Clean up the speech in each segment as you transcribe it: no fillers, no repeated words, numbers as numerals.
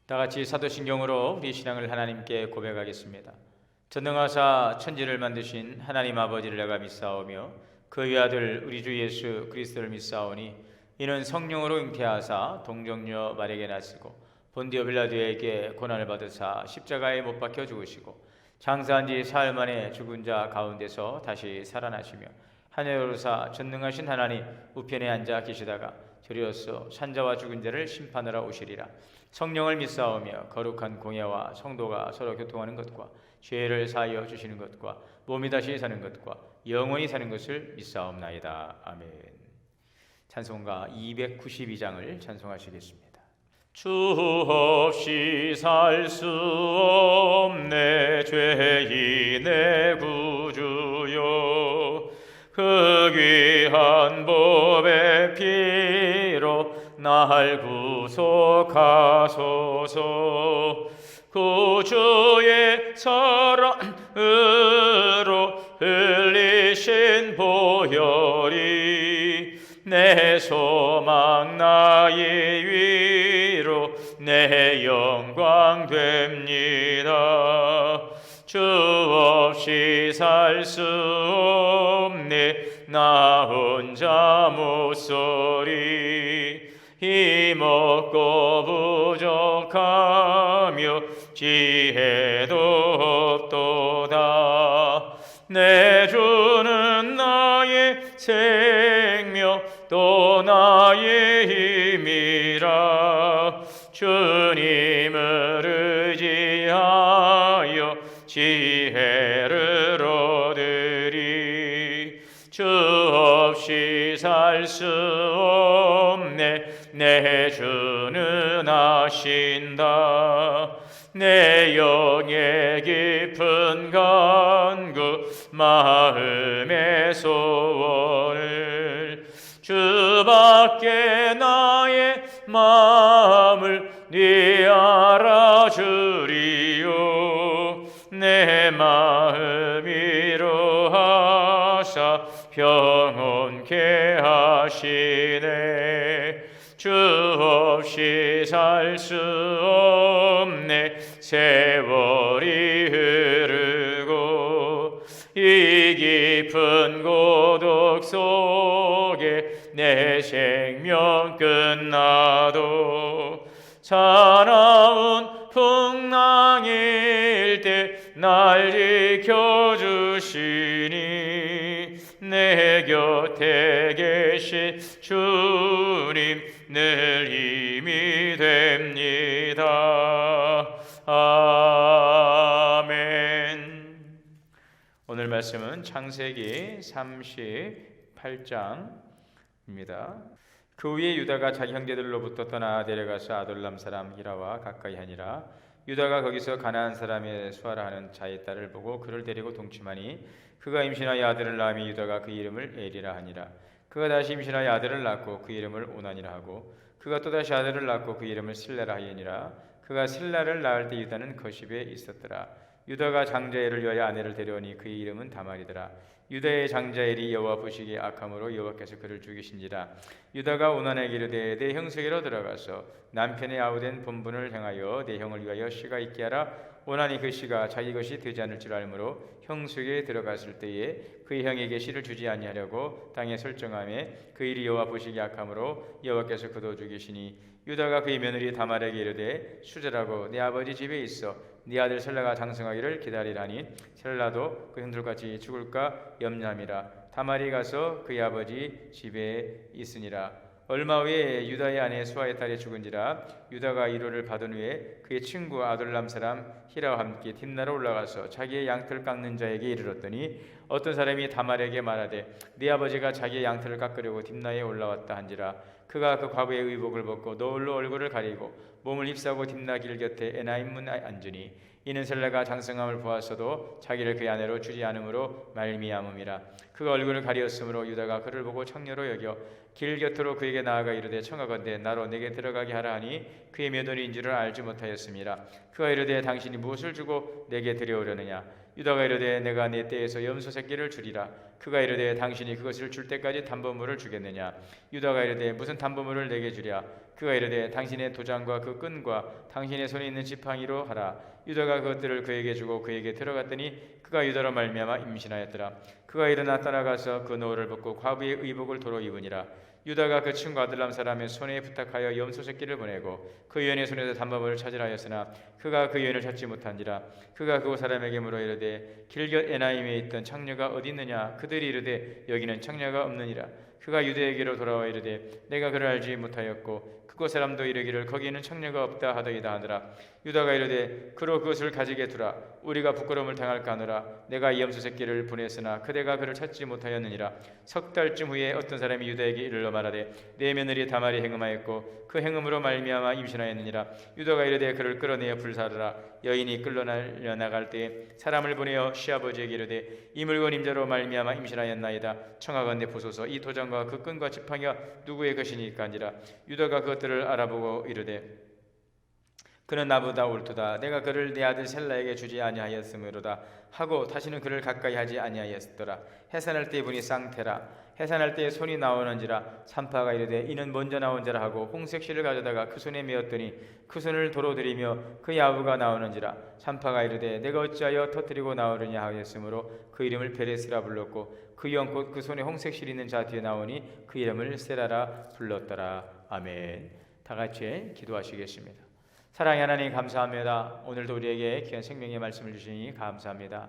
다 같이 사도신경으로 우리 신앙을 하나님께 고백하겠습니다. 전능하사 천지를 만드신 하나님 아버지를 내가 믿사오며 그 외아들 우리 주 예수 그리스도를 믿사오니 이는 성령으로 잉태하사 동정녀 마리아에게 나시고 본디오 빌라도에게 고난을 받으사 십자가에 못 박혀 죽으시고 장사한 지 사흘 만에 죽은 자 가운데서 다시 살아나시며 하늘에 오르사 전능하신 하나님 우편에 앉아 계시다가 저리로서 산자와 죽은 자를 심판하러 오시리라. 성령을 믿사오며 거룩한 공예와 성도가 서로 교통하는 것과 죄를 사하여 주시는 것과 몸이 다시 사는 것과 영원히 사는 것을 믿사옵나이다. 아멘. 찬송가 292장을 찬송하시겠습니다. 주 없이 살 수 없네 죄인의 구주요 그 귀한 법의 피로 날 구속하소서. 구주의 사랑으로 흘리신 보혈이 내 소망 나의 위로 내 영광 됩니다. 주 없이 살 수 없네 나 혼자 못소리 힘없고 부족하며 지혜도 없도다. 내 주는 나의 생명 또 나의 힘이라. 주님을 의지하여 지혜를 얻으리. 주 없이 살 수 없네 내 주는 아신다. 내 영의 깊은 간구 마음의 소원을 주밖에 나의 마음을 네 알아주리요. 내 마음 위로하사 평온케 하시네. 주 없이 살 수 없네 세월이 흐르고 이 깊은 고독 속에 내 생명 끝나도 사나운 풍랑일 때 날 지켜주시니 내 곁에 계신 주님 늘 힘이 됩니다. 아멘. 오늘 말씀은 창세기 38장입니다. 그 후에 유다가 자기 형제들로부터 떠나 내려가서 아둘람 사람 히라와 가까이 하니라. 유다가 거기서 가나안 사람의 수아라 하는 자의 딸을 보고 그를 데리고 동침하니 그가 임신하여 아들을 낳으며 유다가 그 이름을 에리라 하니라. 그가 다시 임신하여 아들을 낳고 그 이름을 오난이라 하고 그가 또다시 아들을 낳고 그 이름을 실라라 하니라. 그가 실라를 낳을 때 유다는 거십에 있었더라. 유다가 장자엘을 위하여 아내를 데려오니 그의 이름은 다말이더라. 유다의 장자엘이 여호와 보시기에 악함으로 여호와께서 그를 죽이신지라. 유다가 오난에게 이르되 내 형세기로 들어가서 남편의 아우된 본분을 행하여 내 형을 위하여 씨가 있게 하라. 오난이 그 씨가 자기 것이 되지 않을 줄 알므로 형수에게 들어갔을 때에 그의 형에게 씨를 주지 아니하려고 땅에 설정하매 그 일이 여호와 보시기에 악함으로 여호와께서 그도 죽이시니 유다가 그의 며느리 다말에게 이르되 수절하고 내 아버지 집에 있어 네 아들 셀라가 장성하기를 기다리라니 셀라도 그 형들같이 죽을까 염려함이라. 다말이 가서 그의 아버지 집에 있으니라. 얼마 후에 유다의 아내 수아의 딸이 죽은지라. 유다가 위로를 받은 후에 그의 친구 아둘람 사람 히라와 함께 딥나로 올라가서 자기의 양털 깎는 자에게 이르렀더니 어떤 사람이 다말에게 말하되 네 아버지가 자기의 양털을 깎으려고 딥나에 올라왔다 한지라. 그가 그 과부의 의복을 벗고 노을로 얼굴을 가리고 몸을 ip사고 딥나 길 곁에 에나임 문에 앉으니 이는 셀라가 장성함을 보았어도 자기를 그의 아내로 주지 않음으로 말미암음이라. 그가 얼굴을 가리었으므로 유다가 그를 보고 청녀로 여겨 길 곁으로 그에게 나아가 이르되 청하건대 나로 내게 들어가게 하라 하니 그의 며느리인 줄을 알지 못하였음이라. 그가 이르되 당신이 무엇을 주고 내게 들여오려느냐. 유다가 이르되 내가 네 떼에서 염소 새끼를 주리라. 그가 이르되 당신이 그것을 줄 때까지 담보물을 주겠느냐. 유다가 이르되 무슨 담보물을 내게 주랴. 그가 이르되 당신의 도장과 그 끈과 당신의 손에 있는 지팡이로 하라. 유다가 그것들을 그에게 주고 그에게 들어갔더니 그가 유다로 말미암아 임신하였더라. 그가 일어나 따라가서 그 노를 벗고 과부의 의복을 도로 입으니라. 유다가 그 친구 아둘람 사람의 손에 부탁하여 염소 새끼를 보내고 그 여인의 손에서 담보물을 찾으라 하였으나 그가 그 여인을 찾지 못한지라. 그가 그 사람에게 물어 이르되 길곁 에나임에 있던 창녀가 어디 있느냐. 그들이 이르되 여기는 창녀가 없느니라. 그가 유대에게로 돌아와 이르되 내가 그를 알지 못하였고 그곳 사람도 이르기를 거기에는 창녀가 없다 하더이다 하더라. 유다가 이르되 그로 그것을 가지게 두라. 우리가 부끄러움을 당할까 하노라. 내가 이 염소 새끼를 보냈으나 그대가 그를 찾지 못하였느니라. 석 달쯤 후에 어떤 사람이 유다에게 이르러 말하되 내 며느리 다말이 행음하였고 그 행음으로 말미암아 임신하였느니라. 유다가 이르되 그를 끌어내어 불사르라. 여인이 끌려나려 나갈 때에 사람을 보내어 시아버지에게 이르되 이 물건 임자로 말미암아 임신하였나이다. 청하건대 보소서. 이 도장과 그 끈과 지팡이가 누구의 것이니까 하니라. 유다가 그것들을 알아보고 이르되 그는 나보다 옳도다. 내가 그를 내 아들 셀라에게 주지 아니하였으므로다 하고 다시는 그를 가까이 하지 아니하였더라. 해산할 때 분이 쌍태라. 해산할 때 손이 나오는지라. 산파가 이르되 이는 먼저 나온 자라 하고 홍색 실을 가져다가 그 손에 메었더니 그 손을 도로 들이며 그 야부가 나오는지라. 산파가 이르되 내가 어찌하여 터뜨리고 나오느냐 하였으므로 그 이름을 베레스라 불렀고 그 영 곧 그 손에 홍색 실 있는 자 뒤에 나오니 그 이름을 세라라 불렀더라. 아멘. 다 같이 기도하시겠습니다. 사랑의 하나님 감사합니다. 오늘도 우리에게 귀한 생명의 말씀을 주시니 감사합니다.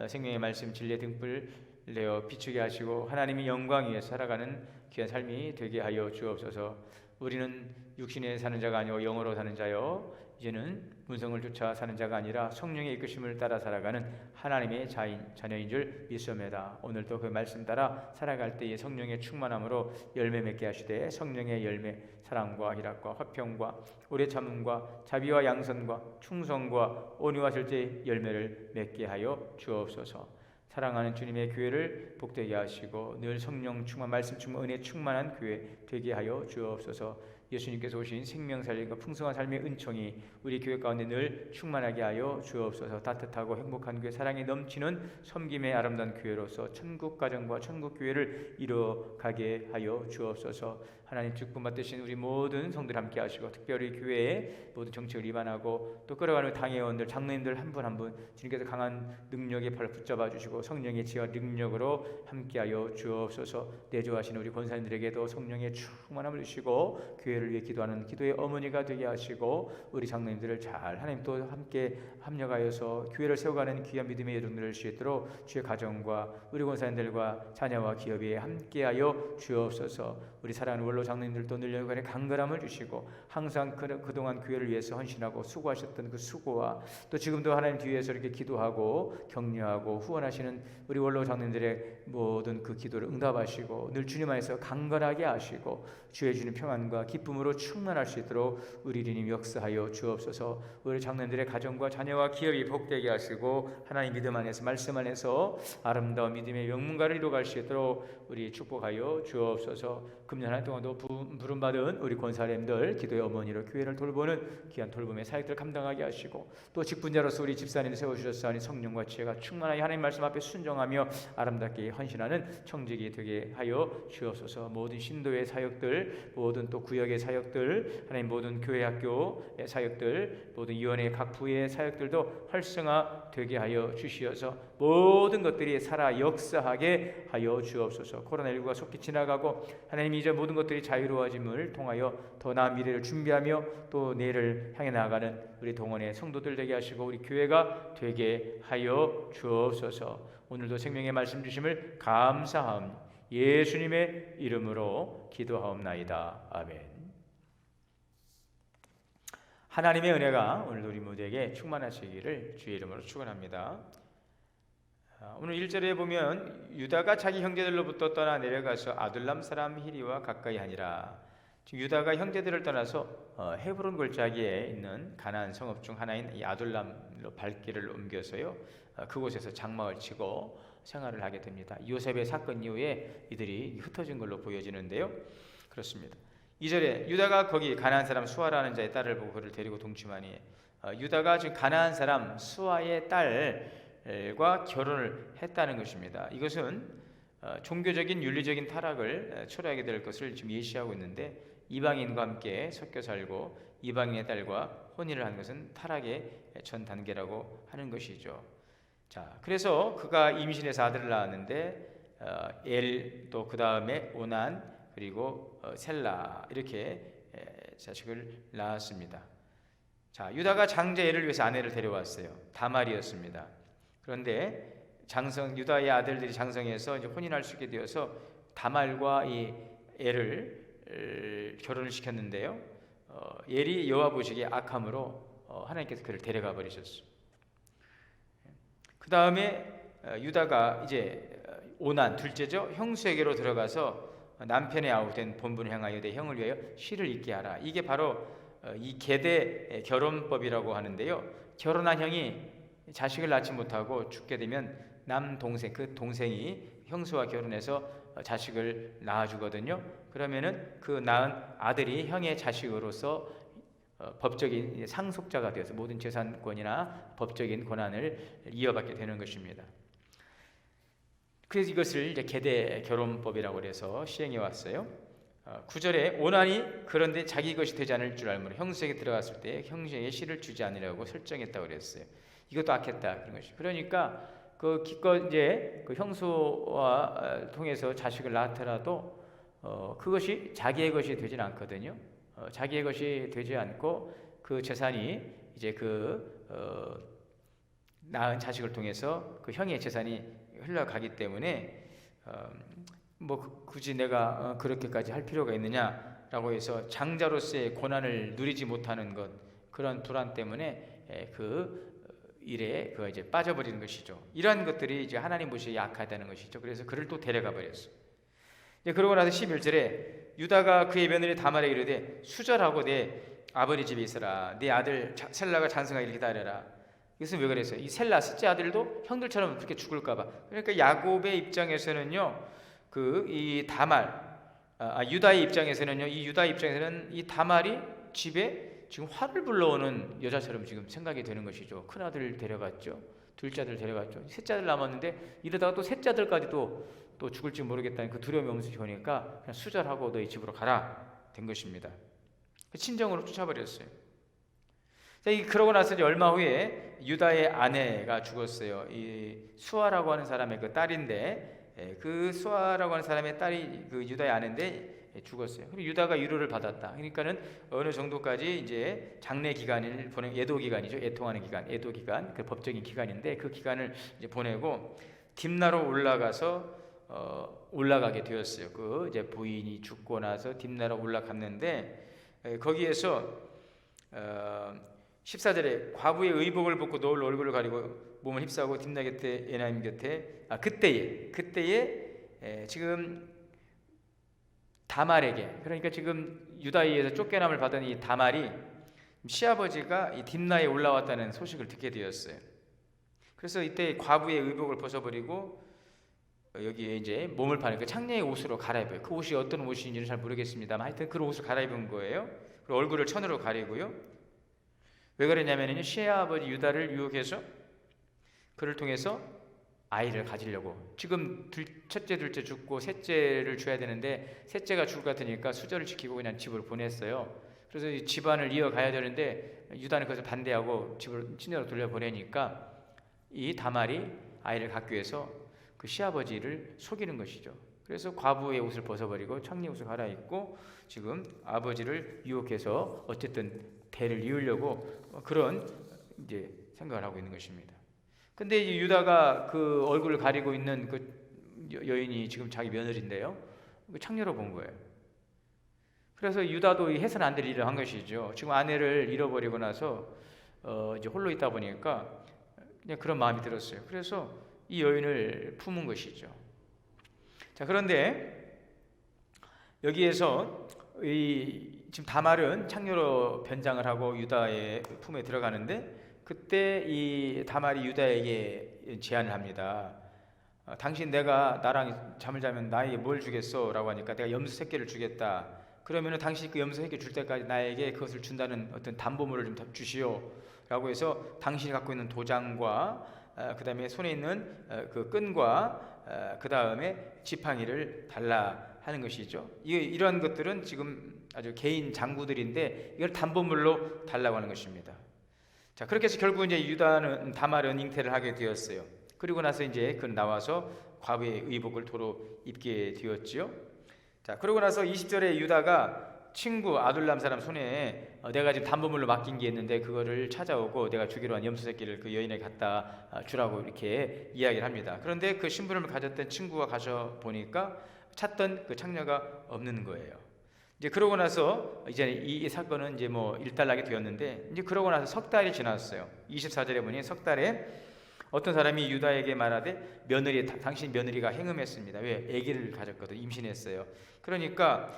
생명의 말씀 진리의 등불 내어 비추게 하시고 하나님이 영광 위에 살아가는 귀한 삶이 되게 하여 주옵소서. 우리는 육신에 사는 자가 아니고 영으로 사는 자요 이제는 문성을 쫓아 사는 자가 아니라 성령의 이끄심을 따라 살아가는 하나님의 자녀인 줄 믿습니다. 오늘도 그 말씀 따라 살아갈 때에 성령의 충만함으로 열매 맺게 하시되 성령의 열매 사랑과 희락과 화평과 오래 참음과 자비와 양선과 충성과 온유와 절제의 열매를 맺게 하여 주옵소서. 사랑하는 주님의 교회를 복되게 하시고 늘 성령 충만 말씀 충만 은혜 충만한 교회 되게 하여 주옵소서. 예수님께서 오신 생명 살림과 풍성한 삶의 은총이 우리 교회 가운데 늘 충만하게 하여 주옵소서. 따뜻하고 행복한 교회, 사랑이 넘치는 섬김의 아름다운 교회로서 천국 가정과 천국 교회를 이뤄가게 하여 주옵소서. 하나님 축복 받으신 우리 모든 성들 함께 하시고 특별히 교회의 모든 정책을 위반하고 또 끌어가는 당회원들, 장로님들 한 분 한 분 주님께서 강한 능력의 팔을 붙잡아 주시고 성령의 지혜와 능력으로 함께하여 주옵소서. 내조하시는 우리 권사님들에게도 성령의 충만함을 주시고 교회를 위해 기도하는 기도의 어머니가 되게 하시고 우리 장로님들을 잘 하나님 또 함께 합력하여서 교회를 세워가는 귀한 믿음의 여정들을 수 있도록 주의 가정과 우리 권사님들과 자녀와 기업에 함께하여 주옵소서. 우리 사랑하는 원로 장로님들도 늘 여간의 강건함을 주시고 항상 그동안 교회를 위해서 헌신하고 수고하셨던 그 수고와 또 지금도 하나님 뒤에서 이렇게 기도하고 격려하고 후원하시는 우리 원로 장로님들의 모든 그 기도를 응답하시고 늘 주님 안에서 강건하게 하시고 주의 주님 평안과 기쁨으로 충만할 수 있도록 우리 주님 역사하여 주옵소서. 우리 장로님들의 가정과 자녀와 기업이 복되게 하시고 하나님 믿음 안에서 말씀 안에서 아름다운 믿음의 명문가를 이루어갈 수 있도록 우리 축복하여 주옵소서. 금년 한 해 동안도 부름받은 우리 권사님들 기도의 어머니로 교회를 돌보는 귀한 돌봄의 사역들 감당하게 하시고 또 직분자로서 우리 집사님을 세워주셨사오니 성령과 지혜가 충만하여 하나님 말씀 앞에 순종하며 아름답게 헌신하는 청직이 되게 하여 주옵소서. 모든 신도의 사역들, 모든 또 구역의 사역들, 하나님 모든 교회 학교의 사역들, 모든 위원회 각 부의 사역들도 활성화 되게 하여 주시어서 모든 것들이 살아 역사하게 하여 주옵소서. 코로나19가 속히 지나가고 하나님 이제 모든 것들이 자유로워짐을 통하여 더 나은 미래를 준비하며 또 내일을 향해 나아가는 우리 동원의 성도들 되게 하시고 우리 교회가 되게 하여 주옵소서. 오늘도 생명의 말씀 주심을 감사함 예수님의 이름으로 기도하옵나이다. 아멘. 하나님의 은혜가 오늘도 우리 모두에게 충만하시기를 주의 이름으로 축원합니다. 오늘 1절에 보면 유다가 자기 형제들로부터 떠나 내려가서 아둘람 사람 히리와 가까이 하니라. 유다가 형제들을 떠나서 헤브론 골짜기에 있는 가나안 성읍 중 하나인 이 아둘람로 발길을 옮겨서요 그곳에서 장막을 치고 생활을 하게 됩니다. 요셉의 사건 이후에 이들이 흩어진 걸로 보여지는데요. 그렇습니다. 2절에 유다가 거기 가나안 사람 수아라는 자의 딸을 보고 그를 데리고 동침하니 유다가 지금 가나안 사람 수아의 딸 다말과 결혼을 했다는 것입니다. 이것은 종교적인 윤리적인 타락을 초래하게 될 것을 지금 예시하고 있는데, 이방인과 함께 섞여 살고 이방인의 딸과 혼인을 한 것은 타락의 전 단계라고 하는 것이죠. 자, 그래서 그가 임신해서 아들을 낳았는데 엘, 또 그 다음에 오난, 그리고 셀라, 이렇게 자식을 낳았습니다. 자, 유다가 장자엘을 위해서 아내를 데려왔어요. 다말이었습니다. 그런데 유다의 아들들이 장성해서 이제 혼인할 수 있게 되어서 다말과 이 엘을 결혼을 시켰는데요. 엘이 여호와 보시기에 악함으로 하나님께서 그를 데려가 버리셨어요. 그 다음에 유다가 이제 오난, 둘째죠, 형수에게로 들어가서 남편의 아우된 본분을 향하여 내 형을 위하여 시를 읽게 하라. 이게 바로 이 계대 결혼법이라고 하는데요. 결혼한 형이 자식을 낳지 못하고 죽게 되면 남동생, 그 동생이 형수와 결혼해서 자식을 낳아주거든요. 그러면은 그 낳은 아들이 형의 자식으로서 법적인 상속자가 되어서 모든 재산권이나 법적인 권한을 이어받게 되는 것입니다. 그래서 이것을 이제 계대 결혼법이라고 해서 시행해 왔어요. 9절에 오난이 그런데 자기 것이 되지 않을 줄 알므로 형수에게 들어갔을 때 형수에게 시를 주지 않으려고 설정했다고 그랬어요. 이것도 악했다 그런 것이. 그러니까 그 기껏 이제 그 형수와 통해서 자식을 낳더라도 그것이 자기의 것이 되지는 않거든요. 자기의 것이 되지 않고 그 재산이 이제 낳은 자식을 통해서 그 형의 재산이 흘러가기 때문에 뭐 굳이 내가 그렇게까지 할 필요가 있느냐라고 해서 장자로서의 고난을 누리지 못하는 것, 그런 불안 때문에 그 일에 이제 빠져버리는 것이죠. 이러한 것들이 이제 하나님 보시기에 약하다는 것이죠. 그래서 그를 또 데려가 버렸어요. 이제 그러고 나서 11절에 유다가 그의 며느리 다말에게 이르되 수절하고 내 아버지 집에 있어라. 네 아들 셀라가 장성하기를 기다려라. 이것은 왜 그랬어요? 이 셀라 셋째 아들도 형들처럼 그렇게 죽을까봐. 그러니까 야곱의 입장에서는요, 이 다말, 유다의 입장에서는요, 이 다말이 집에 지금 화를 불러오는 여자처럼 지금 생각이 되는 것이죠. 큰 아들 데려갔죠, 둘째 아들 데려갔죠, 셋째 아들 남았는데 이러다가 또 셋째 아들까지도 또 죽을지 모르겠다는 그 두려움이 엄습이 오니까 그냥 수절하고 너희 집으로 가라 된 것입니다. 친정으로 쫓아버렸어요. 그러고 나서 이제 얼마 후에 유다의 아내가 죽었어요. 이 수아라고 하는 사람의 그 딸인데, 그 수아라고 하는 사람의 딸이 그 유다의 아내인데 죽었어요. 그리고 유다가 위로를 받았다. 그러니까는 어느 정도까지 이제 장례 기간을 애도 기간이죠. 애통하는 기간, 애도 기간, 그 법적인 기간인데 그 기간을 이제 보내고 딥나로 올라가게 되었어요. 그 이제 부인이 죽고 나서 딥나로 올라갔는데 거기에서 14절에 과부의 의복을 벗고 노을 얼굴을 가리고 몸을 휩싸고 딥나 곁에 에나임 곁에 그때에 지금 다말에게, 그러니까 지금 유다에서 쫓겨남을 받은 이 다말이 시아버지가 이 딥나에 올라왔다는 소식을 듣게 되었어요. 그래서 이때 과부의 의복을 벗어버리고 여기에 이제 몸을 파니까 창녀의 옷으로 갈아입어요. 그 옷이 어떤 옷인지는 잘 모르겠습니다만 하여튼 그런 옷을 갈아입은 거예요. 그리고 얼굴을 천으로 가리고요. 왜 그러냐면요, 시아버지 유다를 유혹해서 그를 통해서 아이를 가지려고. 지금 첫째, 둘째 죽고 셋째를 줘야 되는데 셋째가 죽을 것 같으니까 수절을 지키고 그냥 집으로 보냈어요. 그래서 이 집안을 이어가야 되는데 유다는 그것을 반대하고 집을 친정으로 돌려보내니까 이 다말이 아이를 갖기 위해서 그 시아버지를 속이는 것이죠. 그래서 과부의 옷을 벗어버리고 창녀 옷을 갈아입고 지금 아버지를 유혹해서 어쨌든 대를 이으려고 그런 이제 생각을 하고 있는 것입니다. 근데 이제 유다가 그 얼굴을 가리고 있는 그 여인이 지금 자기 며느리인데요, 창녀로 본 거예요. 그래서 유다도 해서는 안 될 일을 한 것이죠. 지금 아내를 잃어버리고 나서 이제 홀로 있다 보니까 그냥 그런 마음이 들었어요. 그래서 이 여인을 품은 것이죠. 자, 그런데 여기에서 지금 다말은 창녀로 변장을 하고 유다의 품에 들어가는데 그때 이 다말이 유다에게 제안을 합니다. 당신 내가 나랑 잠을 자면 나에게 뭘 주겠어? 라고 하니까 내가 염소 새끼를 주겠다. 그러면은 당신이 그 염소 새끼 줄 때까지 나에게 그것을 준다는 어떤 담보물을 좀 주시오 라고 해서 당신이 갖고 있는 도장과 그 다음에 손에 있는 그 끈과 그 다음에 지팡이를 달라 하는 것이죠. 이러한 것들은 지금 아주 개인 장구들인데 이걸 담보물로 달라고 하는 것입니다. 자, 그렇게 해서 결국 이제 유다는 다말은 잉태를 하게 되었어요. 그리고 나서 이제 그는 나와서 과부의 의복을 도로 입게 되었지요. 자, 그러고 나서 20절에 유다가 친구 아둘람 사람 손에 내가 지금 담보물로 맡긴 게 있는데 그거를 찾아오고 내가 주기로 한 염소 새끼를 그 여인에게 갖다 주라고 이렇게 이야기를 합니다. 그런데 그 심부름을 가졌던 친구가 가서 보니까 찾던 그 창녀가 없는 거예요. 이제 그러고 나서 이제 이 사건은 이제 뭐 일단락이 되었는데, 이제 그러고 나서 석 달이 지났어요. 24절에 보니 석 달에 어떤 사람이 유다에게 말하되 당신 며느리가 행음했습니다. 왜? 아기를 가졌거든. 임신했어요. 그러니까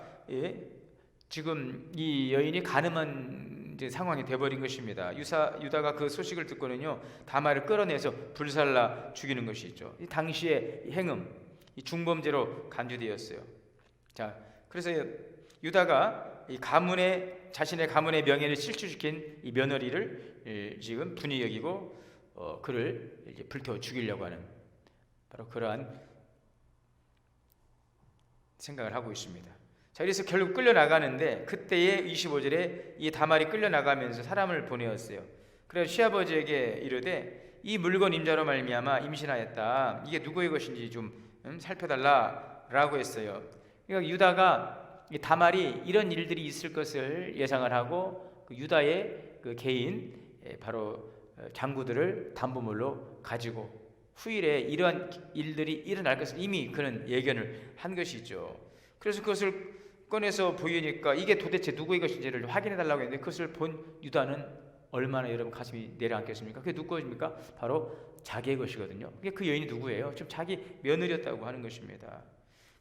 지금 이 여인이 가늠한 이제 상황이 돼버린 것입니다. 유다가 그 소식을 듣고는요 다말을 끌어내서 불살라 죽이는 것이죠. 이 당시의 행음, 이 중범죄로 간주되었어요. 자, 그래서 유다가 이 자신의 가문의 명예를 실추시킨 이 며느리를 지금 분이 여기고 그를 이제 불태워 죽이려고 하는 바로 그러한 생각을 하고 있습니다. 자, 그래서 결국 끌려나가는데 그때의 25절에 이 다말이 끌려나가면서 사람을 보내었어요. 그래서 시아버지에게 이르되 이 물건 임자로 말미암아 임신하였다. 이게 누구의 것인지 좀 살펴달라라고 했어요. 그러니까 유다가 이 다말이 이런 일들이 있을 것을 예상을 하고 그 유다의 그 개인 바로 장구들을 담보물로 가지고 후일에 이러한 일들이 일어날 것을 이미 그는 예견을 한 것이죠. 그래서 그것을 꺼내서 보이니까 이게 도대체 누구의 것인지를 확인해 달라고 했는데 그것을 본 유다는 얼마나 여러분 가슴이 내려앉겠습니까? 그게 누구 것입니까? 바로 자기의 것이거든요. 그게 그 여인이 누구예요? 지금 자기 며느리였다고 하는 것입니다.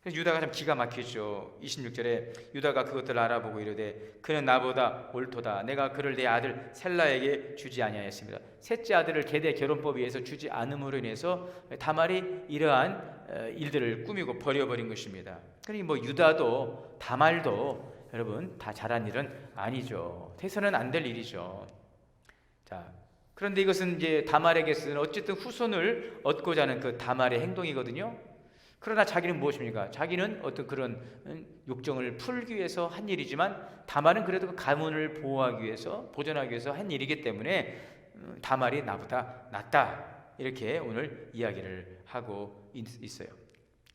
그래서 유다가 참 기가 막히죠. 26절에 유다가 그것들을 알아보고 이르되 그는 나보다 옳도다. 내가 그를 내 아들 셀라에게 주지 아니하였습니다. 셋째 아들을 계대 결혼법에 의해서 주지 않음으로 인해서 다말이 이러한 일들을 꾸미고 버려버린 것입니다. 그러니 뭐 유다도 다말도 여러분 다 잘한 일은 아니죠. 해서는 안 될 일이죠. 자, 그런데 이것은 이제 다말에게 쓰는 어쨌든 후손을 얻고자 하는 그 다말의 행동이거든요. 그러나 자기는 무엇입니까? 자기는 어떤 그런 욕정을 풀기 위해서 한 일이지만 다말은 그래도 그 가문을 보호하기 위해서 보존하기 위해서 한 일이기 때문에 다말이 나보다 낫다 이렇게 오늘 이야기를 하고 있어요.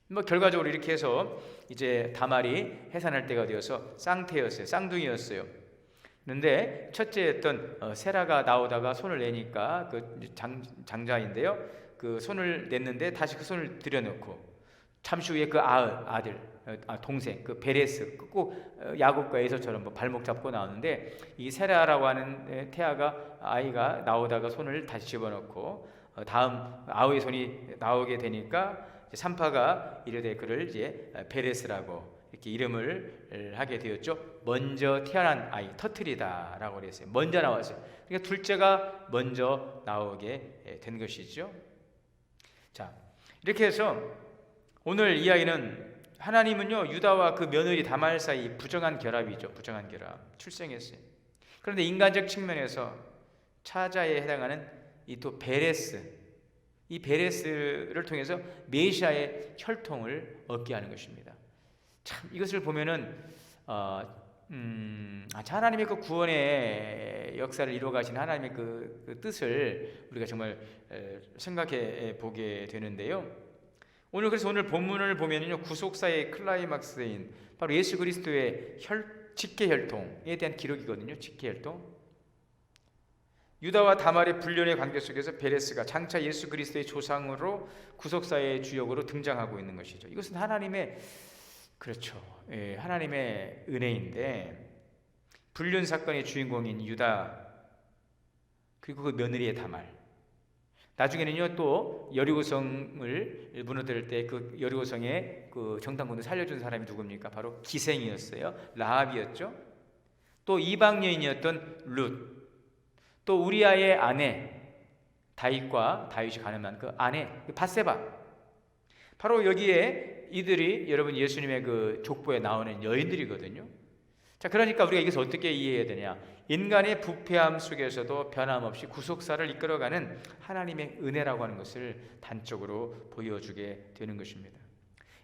뭐 결과적으로 이렇게 해서 이제 다말이 해산할 때가 되어서 쌍태였어요. 쌍둥이였어요. 그런데 첫째였던 세라가 나오다가 손을 내니까 그 장자인데요. 그 손을 냈는데 다시 그 손을 들여놓고 잠시 후에 그 동생 그 베레스 꼭 야곱과 에서처럼 뭐 발목 잡고 나오는데 이 세라라고 하는 태아가 아이가 나오다가 손을 다시 집어넣고 다음 아우의 손이 나오게 되니까 산파가 이르되 그를 이제 베레스라고 이렇게 이름을 하게 되었죠. 먼저 태어난 아이 터틀이다라고 그랬어요. 먼저 나왔어요. 그러니까 둘째가 먼저 나오게 된 것이죠. 자, 이렇게 해서 오늘 이야기는 하나님은요 유다와 그 며느리 다말 사이 부정한 결합이죠. 부정한 결합 출생했어요. 그런데 인간적 측면에서 차자에 해당하는 이 또 베레스, 이 베레스를 통해서 메시아의 혈통을 얻게 하는 것입니다. 참 이것을 보면은 하나님의 그 구원의 역사를 이루어가신 하나님의 그 뜻을 우리가 정말 생각해 보게 되는데요. 오늘 본문을 보면요 구속사의 클라이막스인 바로 예수 그리스도의 직계혈통에 대한 기록이거든요. 직계혈통. 유다와 다말의 불륜의 관계 속에서 베레스가 장차 예수 그리스도의 조상으로 구속사의 주역으로 등장하고 있는 것이죠. 이것은 하나님의 하나님의 은혜인데 불륜 사건의 주인공인 유다 그리고 그 며느리의 다말. 나중에는요 또 여리고성을 무너뜨릴 때 그 여리고성의 그 정탐꾼을 살려준 사람이 누굽니까? 바로 기생이었어요. 라합이었죠. 또 이방 여인이었던 룻, 또 우리아의 아내 다윗이 가늠한 그 아내 밧세바. 바로 여기에 이들이 여러분 예수님의 그 족보에 나오는 여인들이거든요. 자, 그러니까 우리가 이것을 어떻게 이해해야 되냐? 인간의 부패함 속에서도 변함없이 구속사를 이끌어가는 하나님의 은혜라고 하는 것을 단적으로 보여주게 되는 것입니다.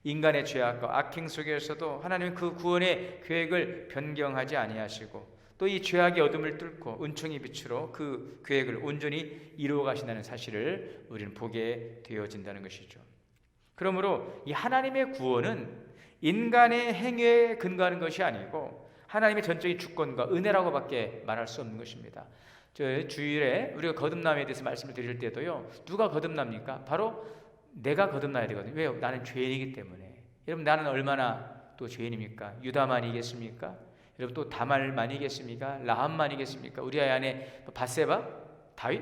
인간의 죄악과 악행 속에서도 하나님은 그 구원의 계획을 변경하지 아니하시고 또 이 죄악의 어둠을 뚫고 은총의 빛으로 그 계획을 온전히 이루어 가신다는 사실을 우리는 보게 되어진다는 것이죠. 그러므로 이 하나님의 구원은 인간의 행위에 근거하는 것이 아니고 하나님의 전적인 주권과 은혜라고밖에 말할 수 없는 것입니다. 저 주일에 우리가 거듭남에 대해서 말씀을 드릴 때도요, 누가 거듭납니까? 바로 내가 거듭나야 되거든요. 왜요? 나는 죄인이기 때문에. 여러분, 나는 얼마나 또 죄인입니까? 유다만이겠습니까? 여러분, 또 다말만이겠습니까? 라합만이겠습니까? 우리 아이 안에 바세바, 다윗,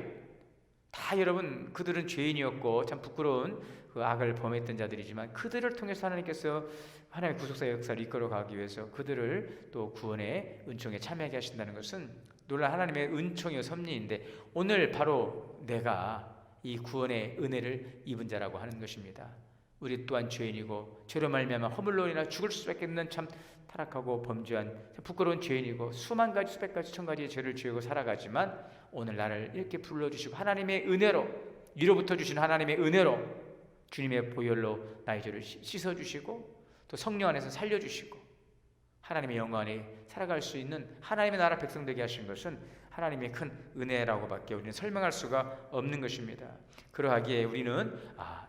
다 여러분 그들은 죄인이었고 참 부끄러운 그 악을 범했던 자들이지만 그들을 통해서 하나님께서 하나님의 구속사의 역사를 이끌어가기 위해서 그들을 또 구원의 은총에 참여하게 하신다는 것은 놀라운 하나님의 은총이요 섭리인데, 오늘 바로 내가 이 구원의 은혜를 입은 자라고 하는 것입니다. 우리 또한 죄인이고 죄로 말미암아 허물로 인하 죽을 수밖에 없는 참 타락하고 범죄한 부끄러운 죄인이고 수만 가지 수백 가지 천 가지의 죄를 지고 살아가지만 오늘 나를 이렇게 불러주시고 하나님의 은혜로, 위로부터 주신 하나님의 은혜로 주님의 보혈로 나의 죄를 씻어주시고 또 성령 안에서 살려주시고 하나님의 영광 안에 살아갈 수 있는 하나님의 나라 백성 되게 하신 것은 하나님의 큰 은혜라고밖에 우리는 설명할 수가 없는 것입니다. 그러하기에 우리는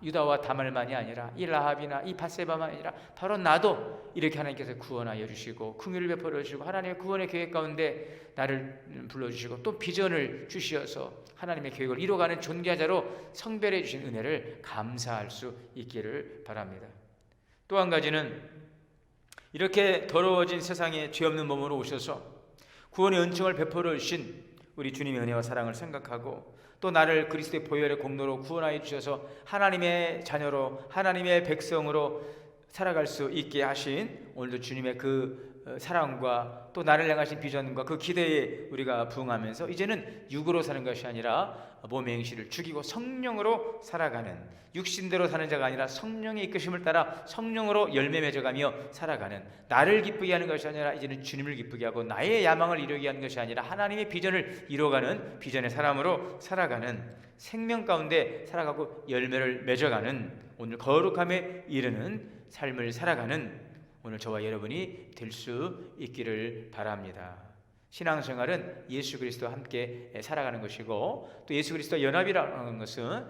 유다와 다말만이 아니라 이 라합이나 이 바세바만 아니라 바로 나도 이렇게 하나님께서 구원하여 주시고 긍휼을 베풀어 주시고 하나님의 구원의 계획 가운데 나를 불러주시고 또 비전을 주시어서 하나님의 계획을 이루어가는 존귀자로 성별해 주신 은혜를 감사할 수 있기를 바랍니다. 또 한 가지는 이렇게 더러워진 세상에 죄 없는 몸으로 오셔서 구원의 은총을 베풀어 주신 우리 주님의 은혜와 사랑을 생각하고 또 나를 그리스도의 보혈의 공로로 구원하여 주셔서 하나님의 자녀로 하나님의 백성으로 살아갈 수 있게 하신 오늘도 주님의 그 사랑과 또 나를 향하신 비전과 그 기대에 우리가 부응하면서 이제는 육으로 사는 것이 아니라 몸의 행실을 죽이고 성령으로 살아가는, 육신대로 사는 자가 아니라 성령의 이끄심을 따라 성령으로 열매 맺어가며 살아가는, 나를 기쁘게 하는 것이 아니라 이제는 주님을 기쁘게 하고 나의 야망을 이루게 하는 것이 아니라 하나님의 비전을 이루어가는 비전의 사람으로 살아가는, 생명 가운데 살아가고 열매를 맺어가는, 오늘 거룩함에 이르는 삶을 살아가는 오늘 저와 여러분이 될 수 있기를 바랍니다. 신앙생활은 예수 그리스도와 함께 살아가는 것이고 또 예수 그리스도와 연합이라는 것은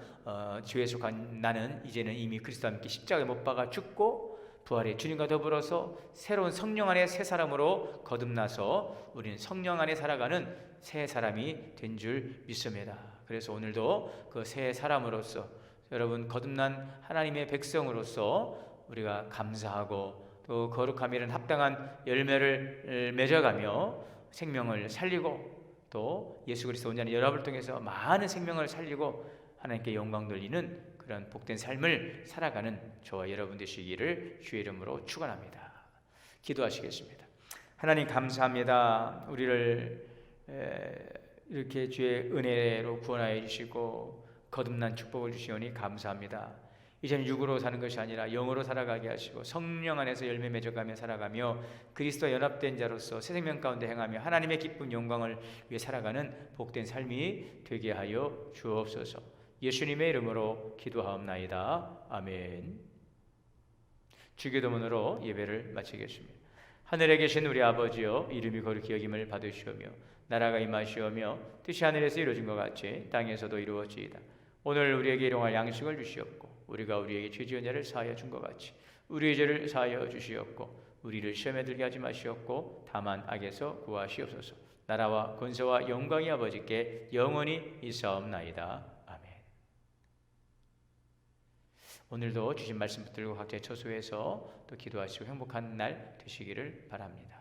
죄에 속한 나는 이제는 이미 그리스도와 함께 십자가에 못 박아 죽고 부활의 주님과 더불어서 새로운 성령 안에 새 사람으로 거듭나서 우리는 성령 안에 살아가는 새 사람이 된 줄 믿습니다. 그래서 오늘도 그 새 사람으로서 여러분 거듭난 하나님의 백성으로서 우리가 감사하고 또 거룩함에는 합당한 열매를 맺어가며 생명을 살리고 또 예수 그리스도 온전한 연합을 통해서 많은 생명을 살리고 하나님께 영광 돌리는 그런 복된 삶을 살아가는 저와 여러분 되시기를 주의 이름으로 축원합니다. 기도하시겠습니다. 하나님 감사합니다. 우리를 이렇게 주의 은혜로 구원하여 주시고 거듭난 축복을 주시오니 감사합니다. 이제는 육으로 사는 것이 아니라 영으로 살아가게 하시고 성령 안에서 열매 맺어가며 살아가며 그리스도와 연합된 자로서 새 생명 가운데 행하며 하나님의 기쁜 영광을 위해 살아가는 복된 삶이 되게 하여 주옵소서. 예수님의 이름으로 기도하옵나이다. 아멘. 주기도문으로 예배를 마치겠습니다. 하늘에 계신 우리 아버지여, 이름이 거룩히 여김을 받으시오며 나라가 임하시오며 뜻이 하늘에서 이루어진 것 같이 땅에서도 이루어지이다. 오늘 우리에게 일용할 양식을 주시옵고 우리가 우리에게 죄 지은 자를 사하여 준 것 같이 우리의 죄를 사하여 주시옵고 우리를 시험에 들게 하지 마시옵고 다만 악에서 구하시옵소서. 나라와 권세와 영광이 아버지께 영원히 있사옵나이다. 아멘. 오늘도 주신 말씀 붙들고 각자의 처소에서 또 기도하시고 행복한 날 되시기를 바랍니다.